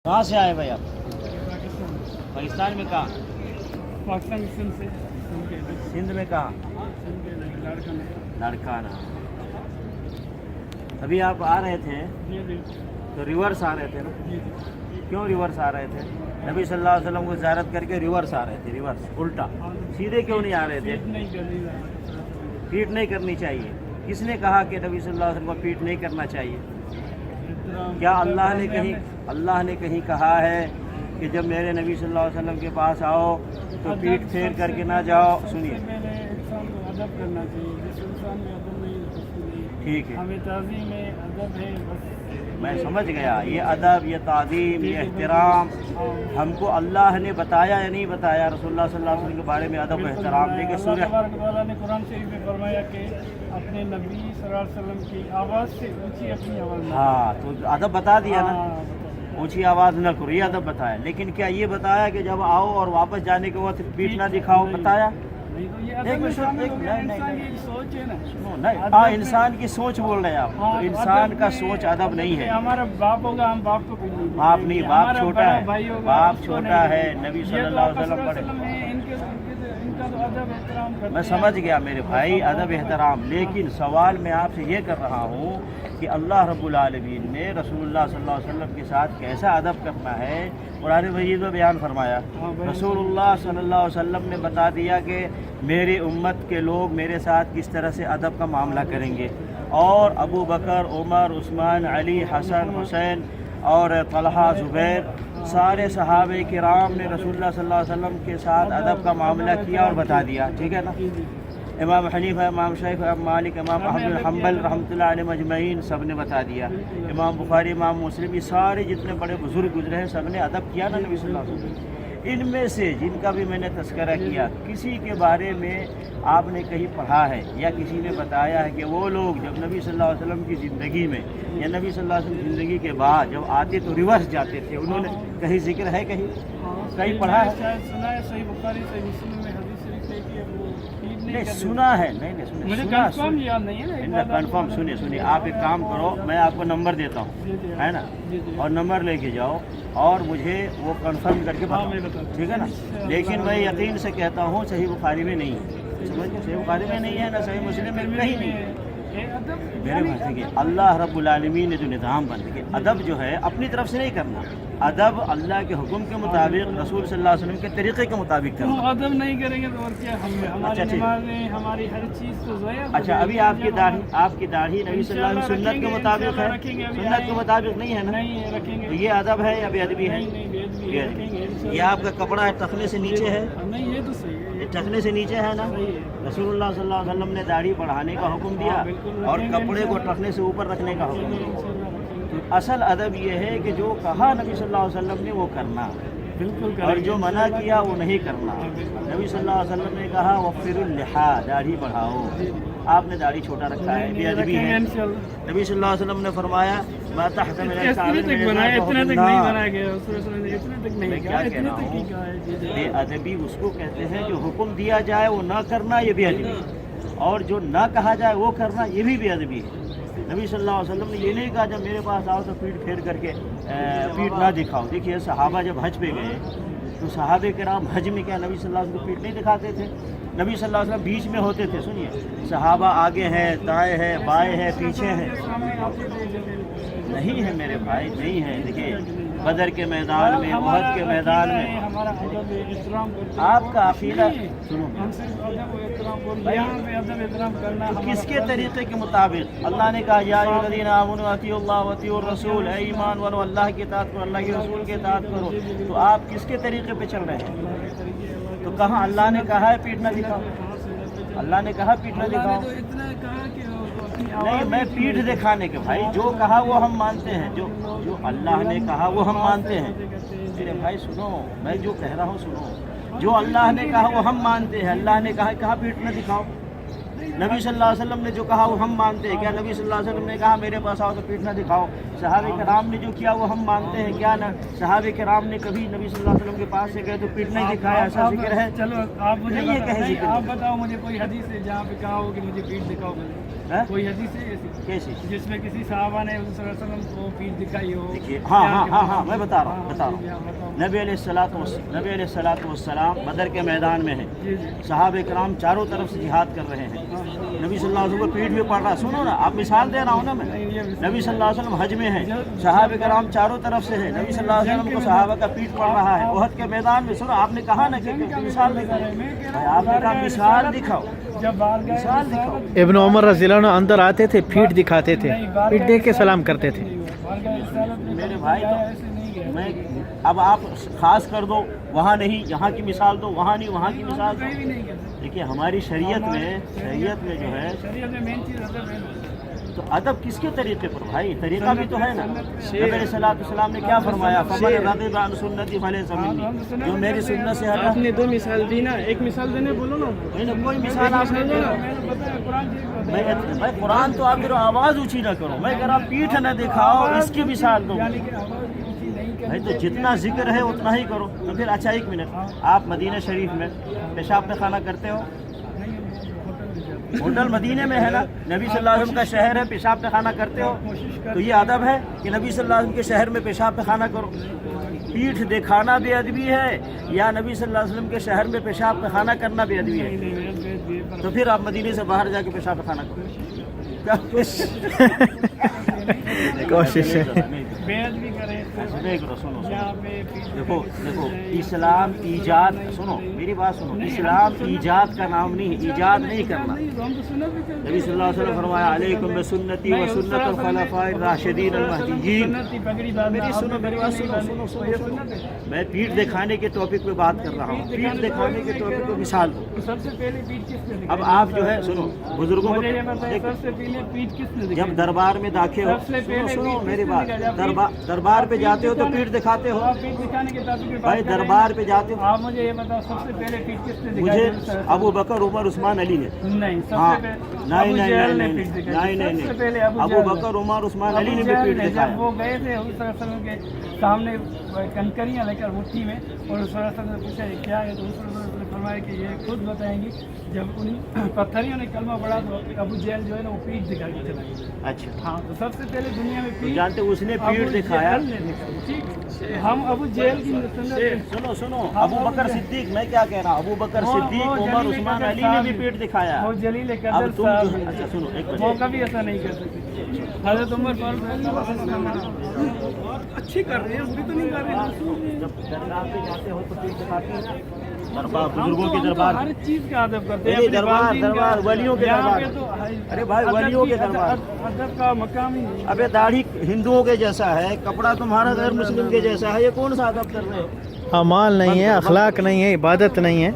کہاں سے آئے بھائی آپ؟ پاکستان میں کہاں؟ پاکستان سندھ سے سندھ میں کہاں؟ لاڑکانہ۔ ابھی آپ آ رہے تھے تو ریورس آ رہے تھے نا؟ کیوں ریورس آ رہے تھے؟ نبی صلی اللہ علیہ وسلم کو زیارت کر کے ریورس آ رہے تھے، ریورس الٹا، سیدھے کیوں نہیں آ رہے تھے؟ پیٹ نہیں کرنی چاہیے۔ کس نے کہا کہ نبی صلی اللہ علیہ وسلم کو پیٹ نہیں کرنا چاہیے؟ کیا اللہ نے کہیں کہا ہے کہ جب میرے نبی صلی اللہ علیہ وسلم کے پاس آؤ تو پیٹ پھیر کر کے نہ جاؤ؟ سنیے، ادب کرنا چاہیے، جس انسان میں ادب نہیں، ٹھیک ہے، ہمیں تعظیم ہے، ادب ہے، بس میں سمجھ گیا۔ یہ ادب، یہ تعظیم، یہ احترام ہم کو اللہ نے بتایا یا نہیں بتایا؟ رسول اللہ صلی اللہ علیہ وسلم کے بارے میں ادب و احترام دے کے اللہ تبارک و تعالیٰ نے قرآن شریف میں فرمایا کہ اپنے نبی صلی اللہ علیہ وسلم کی آواز سے اونچی اپنی آواز میں، ہاں، تو ادب بتا دیا نا، اونچی آواز نہ کرو، یہ ادب بتایا۔ لیکن کیا یہ بتایا کہ جب آؤ اور واپس جانے کے وقت پیٹ نہ دکھاؤ؟ بتایا؟ انسان کی سوچ بول رہے ہیں آپ، تو انسان کا سوچ ادب نہیں ہے۔ ہمارا باپ ہوگا، ہم باپ کو باپ نہیں، باپ چھوٹا ہے، باپ چھوٹا ہے، نبی صلی اللہ علیہ وسلم بڑے۔ میں سمجھ گیا میرے بھائی، ادب احترام، لیکن سوال میں آپ سے یہ کر رہا ہوں کہ اللہ رب العالمین نے رسول اللہ صلی اللہ علیہ وسلم کے ساتھ کیسا ادب کرنا ہے قرآن مجید میں بیان فرمایا۔ رسول اللہ صلی اللہ علیہ وسلم نے بتا دیا کہ میری امت کے لوگ میرے ساتھ کس طرح سے ادب کا معاملہ کریں گے، اور ابو بکر، عمر، عثمان، علی، حسن، حسین اور طلحہ، زبیر، سارے صحابہ کرام نے رسول اللہ صلی اللہ علیہ وسلم کے ساتھ ادب کا معاملہ کیا اور بتا دیا، ٹھیک ہے نا؟ امام حنیفہ، امام شافعی، امام مالک، امام احمد بن حنبل رحمۃ اللہ علیہ مجمعین سب نے بتا دیا، امام بخاری، امام مسلم، یہ سارے جتنے بڑے بزرگ گزرے ہیں سب نے ادب کیا نا نبی صلی اللہ علیہ وسلم۔ ان میں سے جن کا بھی میں نے تذکرہ کیا، کسی کے بارے میں آپ نے کہیں پڑھا ہے یا کسی نے بتایا ہے کہ وہ لوگ جب نبی صلی اللہ علیہ وسلم کی زندگی میں یا نبی صلی اللہ علیہ وسلم کی زندگی کے بعد جب آتے تو ریورس جاتے تھے؟ انہوں نے کہیں ذکر ہے، کہیں پڑھا ہے؟ نہیں سنا ہے، نہیں سنا، کنفرم۔ سنیے، آپ ایک کام کرو، میں آپ کو نمبر دیتا ہوں، ہے نا، اور نمبر لے کے جاؤ اور مجھے وہ کنفرم کر کے بتاؤ، ٹھیک ہے نا؟ لیکن میں یقین سے کہتا ہوں صحیح بخاری میں نہیں ہے، سمجھ گئے؟ صحیح بخاری میں نہیں ہے، نہ صحیح مسلم میں، کہیں نہیں ہے میرے بھائی کے۔ اللہ رب العالمین نے جو نظام بند کیا، ادب جو ہے اپنی طرف سے نہیں کرنا، ادب اللہ کے حکم کے مطابق، رسول صلی اللہ علیہ وسلم کے طریقے کے مطابق کرنا۔ ادب نہیں کریں گے تو اور کیا؟ ہماری نمازیں، ہماری ہر چیز تو ضائع۔ اچھا، ابھی آپ کی داڑھی نبی صلی اللہ علیہ وسلم سنت کے مطابق ہے، سنت کے مطابق نہیں ہے نا؟ تو یہ ادب ہے یا بے ادبی ہے؟ یہ آپ کا کپڑا ٹخنے سے نیچے ہے؟ نہیں، یہ تو صحیح ہے، ٹخنے سے نیچے ہے نا؟ رسول اللہ صلی اللہ علیہ وسلم نے داڑھی بڑھانے کا حکم دیا اور کپڑے کو ٹخنے سے اوپر رکھنے کا حکم دیا۔ تو اصل ادب یہ ہے کہ جو کہا نبی صلی اللہ علیہ وسلم نے وہ کرنا، بالکل، اور جو منع کیا وہ نہیں کرنا۔ نبی صلی اللہ علیہ وسلم نے کہا وفر اللحا، داڑھی بڑھاؤ، آپ نے داڑھی چھوٹا رکھا ہے، بے ادبی ہے۔ نبی صلی اللہ علیہ وسلم نے فرمایا ما تحت من الشعر میں کیا کہہ رہا ہوں، بے ادبی اس کو کہتے ہیں جو حکم دیا جائے وہ نہ کرنا، یہ بے ادبی ہے، اور جو نہ کہا جائے وہ کرنا، یہ بھی بے ادبی ہے۔ نبی صلی اللہ علیہ وسلم نے یہ نہیں کہا جب میرے پاس آؤ تو پیٹ پھیر کر کے پیٹ نہ دکھاؤ۔ دیکھیے صحابہ جب حج پہ گئے تو صحابہ کرام حج میں کیا نبی صلی اللہ علیہ وسلم کو پیٹ نہیں دکھاتے تھے؟ نبی صلی اللہ علیہ وسلم بیچ میں ہوتے تھے۔ سنیے، صحابہ آگے ہیں، دائیں ہیں، بائیں ہیں، پیچھے ہیں، نہیں ہے میرے بھائی، نہیں ہے۔ دیکھیے بدر کے میدان میں، احد کے میدان میں آپ کا عقیدہ سنو، تو کس کے طریقے کے مطابق؟ اللہ نے کہا یا ایھا الذین آمنوا اطیعوا اللہ واطیعوا الرسول، اے ایمان والو اللہ کی اطاعت کرو، اللہ کے رسول کی اطاعت کرو۔ تو آپ کس کے طریقے پہ چل رہے ہیں؟ تو کہاں اللہ نے کہا ہے پیٹ نہ دکھاؤ؟ اللہ نے کہا پیٹ نہ دکھاؤ؟ نہیں، میں پیٹھ دکھانے کے بھائی جو کہا وہ ہم مانتے ہیں، جو اللہ نے کہا وہ ہم مانتے ہیں۔ میرے بھائی سنو، میں جو کہہ رہا ہوں سنو، جو اللہ نے کہا وہ ہم مانتے ہیں۔ اللہ نے کہا پیٹھ نہ دکھاؤ، نبی صلی اللہ علیہ وسلم نے جو کہا وہ ہم مانتے ہیں کیا؟ نبی صلی اللہ علیہ وسلم نے کہا میرے پاس آؤ تو پیٹھ نہ دکھاؤ. صحابہ کرام نے جو کیا وہ ہم مانتے ہیں کیا؟ نہ صحابہ کرام نے کبھی نبی صلی اللہ علیہ وسلم کے پاس سے گئے تو پیٹھ نہیں دکھایا، ایسا ذکر ہے؟ چلو آپ مجھے نہیں، یہ کہیں نہیں، ذکر آپ بتاؤ مجھے کوئی حدیث ہے جہاں پہ کہا ہو کہ مجھے پیٹھ دکھاؤ. کوئی حدیث ہے ایسی کیسی؟ جس میں کسی صحابہ نے حضور صلی اللہ علیہ وسلم کو پیٹھ دکھائی ہو؟ دیکھیے ہاں میں بتا رہا ہوں. نبی علیہ الصلوۃ والسلام بدر کے میدان میں ہیں. صحابہ کرام چاروں طرف سے جہاد کر رہے ہیں. نبی صلی اللہ علیہ وسلم کو پیٹھ بھی پڑ رہا. سنو نا، آپ مثال دے رہا ہوں نا میں. نبی صلی اللہ علیہ وسلم حج میں ہیں، صحابہ کرام چاروں طرف سے ہیں. نبی صلی اللہ علیہ وسلم کو صحابہ کا پیٹھ پڑ رہا ہے احد کے میدان میں. سنو، آپ نے کہا نا کہ مثال دکھاؤ. آپ نے کہا مثال دکھاؤ. مثال دکھاؤ. ابن عمر رضی اللہ عنہ اندر آتے تھے، پیٹھ دکھاتے تھے، پیٹھ دیکھ کے سلام کرتے تھے. میرے بھائی تو میں اب آپ خاص کر دو، وہاں نہیں یہاں کی مثال دو، وہاں نہیں وہاں کی مثال دو. دیکھیے ہماری شریعت میں جو ہے تو ادب کس کے طریقے پر بھائی؟ طریقہ بھی تو ہے نا. نبی علیہ الصلوۃ والسلام نے کیا فرمایا؟ فمن رغب عن سنتی فلیس منی. جو میری سنت سے ہٹا. آپ نے 2 مثال دی نا، ایک مثال دینے بولو نا. کوئی مثال آپ نے دے. میں قرآن تو آپ میرا آواز اونچی نہ کرو. میں کہہ رہا پیٹھ نہ دکھاؤ، اس کی مثال دو. بھائی تو جتنا ذکر ہے اتنا ہی کرو. تو پھر اچھا ایک منٹ، آپ مدینہ شریف میں پیشاب خانہ کرتے ہو؟ ہوٹل مدینے میں ہے نا، نبی صلی اللہ علیہ وسلم کا شہر ہے، پیشاب خانہ کرتے ہو؟ تو یہ ادب ہے کہ نبی صلی اللہ علیہ وسلم کے شہر میں پیشاب خانہ کرو؟ پیٹھ دکھانا بے ادبی ہے یا نبی صلی اللہ علیہ وسلم کے شہر میں پیشاب خانہ کرنا بے ادبی ہے؟ تو پھر آپ مدینے سے باہر جا کے پیشاب خانہ کرو. کوشش ہے. دیکھو اسلام ایجاد، سنو میری بات سنو، اسلام ایجاد کا نام نہیں ہے، ایجاد نہیں کرنا. نبی صلی اللہ علیہ وسلم فرمایا علیکم بسنتی و سنت الخلفاء الراشدین المہدیین. میری سنو، میری بات سنو. میں پیٹھ دکھانے کے ٹاپک پہ بات کر رہا ہوں. پیٹھ دکھانے کے ٹاپک پہ مثال دو. سب سے پہلے پیٹھ کس نے؟ اب آپ جو ہے سنو، بزرگوں کو سب سے پہلے پیٹھ کس نے؟ جب دربار میں داخل ہو، سنو میری بات، دربار پہ جاتے ہو تو پیٹھ دکھاتے ہو. پیٹھ دکھانے کے ٹاپک پہ بھائی دربار پہ جاتے ہو، آپ مجھے یہ بتاؤ سب سے پہلے پیٹھ کس نے مجھے دکھائی؟ ابو بکر، عمر، عثمان، علی نے. نہیں، سب ہاں، سے پہلے نہیں، ابو بکر، عمر، عثمان، علی نے بھی پیٹھ دکھایا. جب وہ گئے تھے حضور صلی اللہ علیہ وسلم کے سامنے کنکریاں لے کر مٹھی میں، اور حضور صلی اللہ علیہ وسلم نے پوچھا یہ کیا ہے، تو حضور صلی اللہ علیہ وسلم نے فرمایا کہ یہ خود بتائیں گی. جب ان پتھریوں نے کلمہ پڑھا تو ابو جہل جو ہے نا وہ پیٹھ دکھا کے چلا گیا. اچھا، ہاں، تو سب سے پہلے دنیا میں پیٹھ جانتے اس نے پیٹھ دکھایا. ہم ابو جہل کی سنو ابو بکر صدیق، میں کیا کہہ رہا ہوں، ابو بکر صدیق، عمر، عثمان، علی نے بھی پیٹھ دکھایا. وہ جلیل اب قدر تم صاحب، اچھا سنو ایک وہ منٹ. کبھی ایسا نہیں کر سکتے. حضرت عمر اچھی کر رہے ہیں، بری تو نہیں کر رہے ہیں. جب دربار پہ جاتے ہو تو پیٹھ دکھاتے ہیں. دربار بزرگوں کے دربار، ہر چیز کا ادب کرتے ہیں. نہیں دربار ولیوں کے دربار. ارے بھائی ولیوں کے دربار، ادب کا مقام ہی نہیں. ابے داڑھی ہندوؤں کے جیسا ہے، کپڑا تمہارا غیر مسلم کے جیسا ہے، یہ کون سا ادب کر رہے ہو؟ اعمال نہیں ہے، اخلاق نہیں ہے، عبادت نہیں ہے.